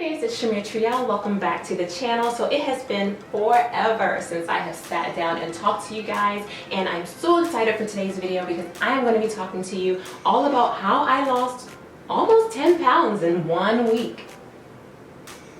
Hey, it's Chimere Trielle. Welcome back to the channel. So it has been forever since I have sat down and talked to you guys, and I'm so excited for today's video because I am going to be talking to you all about how I lost almost 10 pounds in 1 week.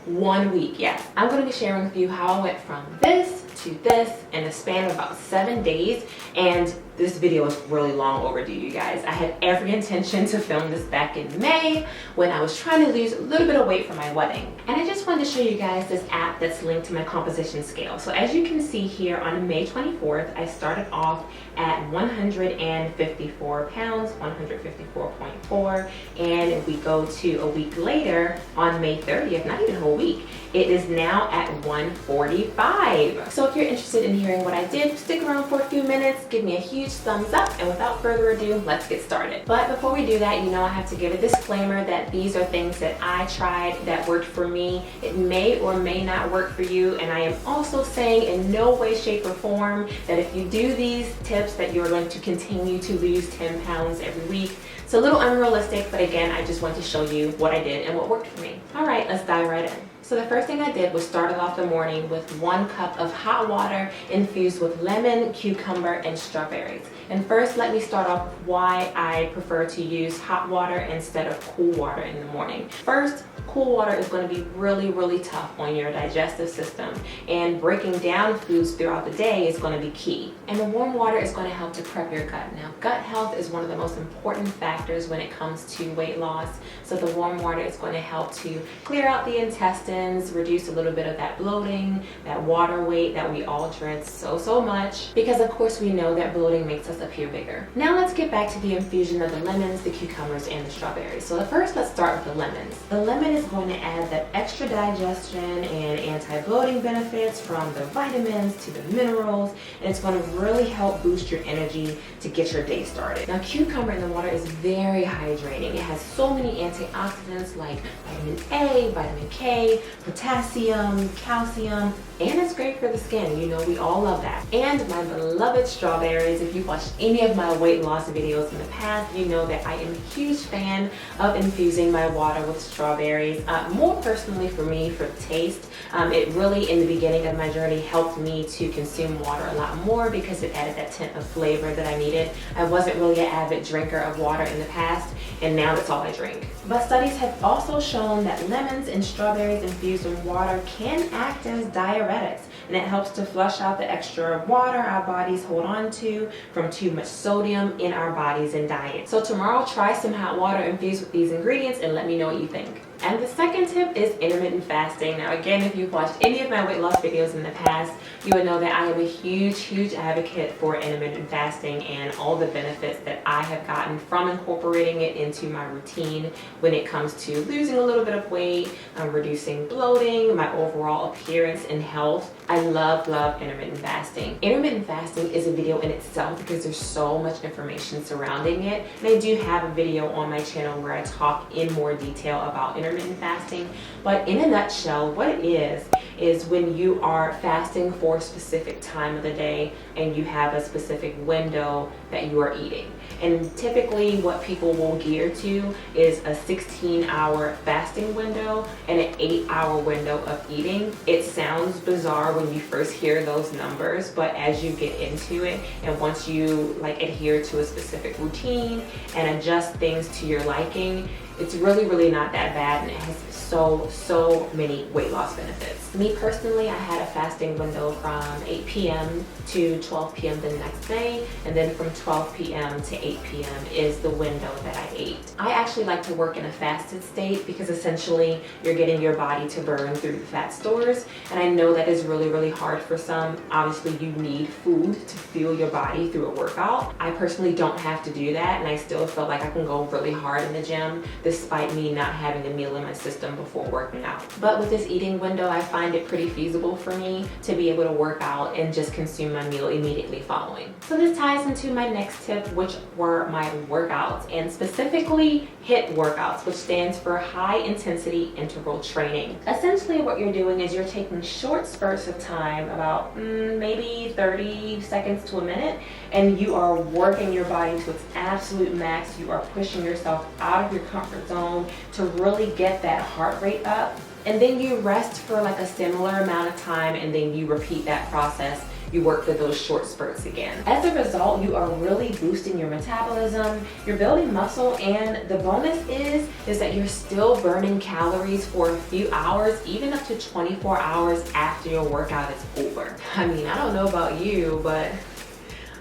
1 week, yes. I'm going to be sharing with you how I went from this to this in a span of about 7 days, and this video is really long overdue, you guys. I had every intention to film this back in May when I was trying to lose a little bit of weight for my wedding. And I just wanted to show you guys this app that's linked to my composition scale. So as you can see here on May 24th, I started off at 154 pounds, 154.4. And if we go to a week later on May 30th, not even a whole week, it is now at 145. So if you're interested in hearing what I did, stick around for a few minutes, give me a huge thumbs up, and without further ado, let's get started. But before we do that, you know I have to give a disclaimer that these are things that I tried that worked for me. It may or may not work for you, and I am also saying in no way, shape, or form that if you do these tips that you're going to continue to lose 10 pounds every week. It's a little unrealistic, but again, I just want to show you what I did and what worked for me. All right, let's dive right in. So the first thing I did was started off the morning with 1 cup of hot water infused with lemon, cucumber, and strawberries. And first, let me start off with why I prefer to use hot water instead of cool water in the morning. First, cool water is going to be really tough on your digestive system, and breaking down foods throughout the day is going to be key. And the warm water is going to help to prep your gut. Now, gut health is one of the most important factors when it comes to weight loss. So the warm water is going to help to clear out the intestines, reduce a little bit of that bloating, that water weight that we all dread so much, because of course we know that bloating makes us appear bigger. Now let's get back to the infusion of the lemons, the cucumbers, and the strawberries. So first, let's start with the lemons. The lemon is going to add that extra digestion and anti-bloating benefits from the vitamins to the minerals, and it's going to really help boost your energy to get your day started. Now, cucumber in the water is very hydrating. It has so many antioxidants like vitamin A, vitamin K, potassium, calcium, and it's great for the skin. You know, we all love that. And my beloved strawberries. If you've watched any of my weight loss videos in the past, you know that I am a huge fan of infusing my water with strawberries. More personally for me, for the taste. It really, in the beginning of my journey, helped me to consume water a lot more because it added that tint of flavor that I needed. I wasn't really an avid drinker of water in the past, and now that's all I drink. But studies have also shown that lemons and strawberries infused in water can act as diuretics, and it helps to flush out the extra water our bodies hold on to from too much sodium in our bodies and diet. So tomorrow, try some hot water infused with these ingredients and let me know what you think. And the second tip is intermittent fasting. Now again, if you've watched any of my weight loss videos in the past, you would know that I am a huge advocate for intermittent fasting and all the benefits that I have gotten from incorporating it into my routine when it comes to losing a little bit of weight, reducing bloating, my overall appearance and health. I love intermittent fasting. Intermittent fasting is a video in itself because there's so much information surrounding it. And I do have a video on my channel where I talk in more detail about intermittent fasting. But in a nutshell, what it is when you are fasting for a specific time of the day and you have a specific window that you are eating. And typically what people will gear to is a 16-hour fasting window and an 8-hour window of eating. It sounds bizarre when you first hear those numbers, but as you get into it and once you adhere to a specific routine and adjust things to your liking, it's really not that bad, and it has so many weight loss benefits. Me personally, I had a fasting window from 8 p.m. to 12 p.m. the next day, and then from 12 p.m. to 8 p.m. is the window that I ate. I actually like to work in a fasted state because essentially you're getting your body to burn through the fat stores, and I know that is really hard for some. Obviously, you need food to fuel your body through a workout. I personally don't have to do that, and I still feel like I can go really hard in the gym despite me not having a meal in my system before working out. But with this eating window, I find find it pretty feasible for me to be able to work out and just consume my meal immediately following. So this ties into my next tip, which were my workouts, and specifically HIIT workouts, which stands for high intensity interval training. Essentially what you're doing is you're taking short spurts of time, about maybe 30 seconds to a minute, and you are working your body to its absolute max. You are pushing yourself out of your comfort zone to really get that heart rate up, and then you rest for like a similar amount of time, and then you repeat that process. You work for those short spurts again. As a result, you are really boosting your metabolism, you're building muscle, and the bonus is that you're still burning calories for a few hours, even up to 24 hours after your workout is over. I mean, I don't know about you, but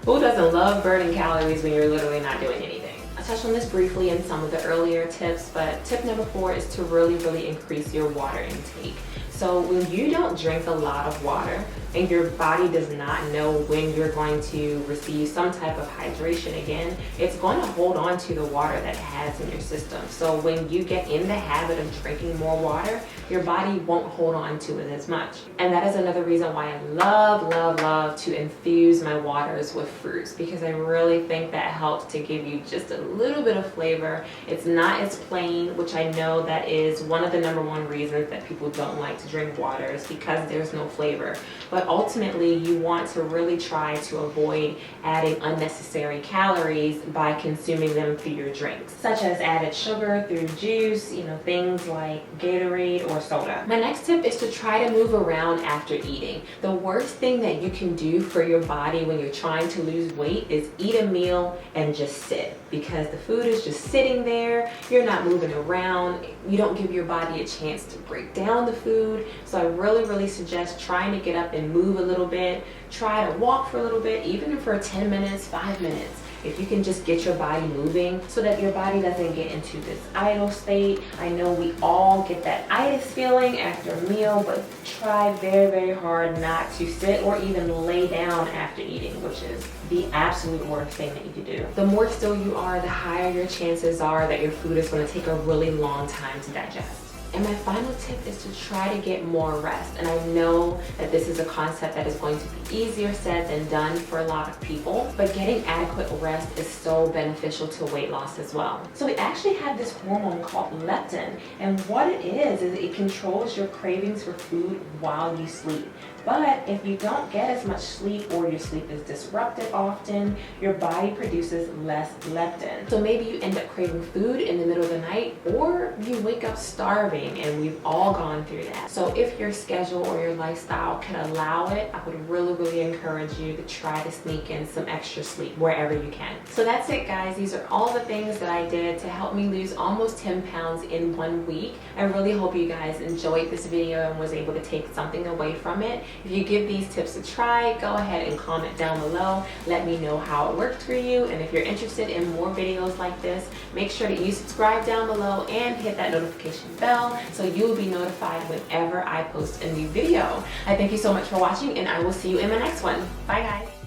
who doesn't love burning calories when you're literally not doing anything? I touched on this briefly in some of the earlier tips, but tip number 4 is to really increase your water intake. So when you don't drink a lot of water and your body does not know when you're going to receive some type of hydration again, it's going to hold on to the water that it has in your system. So when you get in the habit of drinking more water, your body won't hold on to it as much. And that is another reason why I love to infuse my waters with fruits, because I really think that helps to give you just a little bit of flavor. It's not as plain, which I know that is one of the #1 reasons that people don't like to drink water, is because there's no flavor. But ultimately, you want to really try to avoid adding unnecessary calories by consuming them through your drinks, such as added sugar through juice, things like Gatorade or soda. My next tip is to try to move around after eating. The worst thing that you can do for your body when you're trying to lose weight is eat a meal and just sit, because the food is just sitting there. You're not moving around. You don't give your body a chance to break down the food. So I really suggest trying to get up and move a little bit. Try to walk for a little bit, even for 10 minutes, 5 minutes. If you can just get your body moving so that your body doesn't get into this idle state. I know we all get that itis feeling after a meal, but try very hard not to sit or even lay down after eating, which is the absolute worst thing that you can do. The more still you are, the higher your chances are that your food is going to take a really long time to digest. And my final tip is to try to get more rest. And I know that this is a concept that is going to be easier said than done for a lot of people, but getting adequate rest is so beneficial to weight loss as well. So we actually have this hormone called leptin, and what it is it controls your cravings for food while you sleep. But if you don't get as much sleep, or your sleep is disrupted often, your body produces less leptin. So maybe you end up craving food in the middle of the night, or you wake up starving, and we've all gone through that. So if your schedule or your lifestyle can allow it, I would really encourage you to try to sneak in some extra sleep wherever you can. So that's it, guys. These are all the things that I did to help me lose almost 10 pounds in 1 week. I really hope you guys enjoyed this video and was able to take something away from it. If you give these tips a try, go ahead and comment down below. Let me know how it worked for you. And if you're interested in more videos like this, make sure that you subscribe down below and hit that notification bell so you will be notified whenever I post a new video. I thank you so much for watching, and I will see you in my next one. Bye, guys.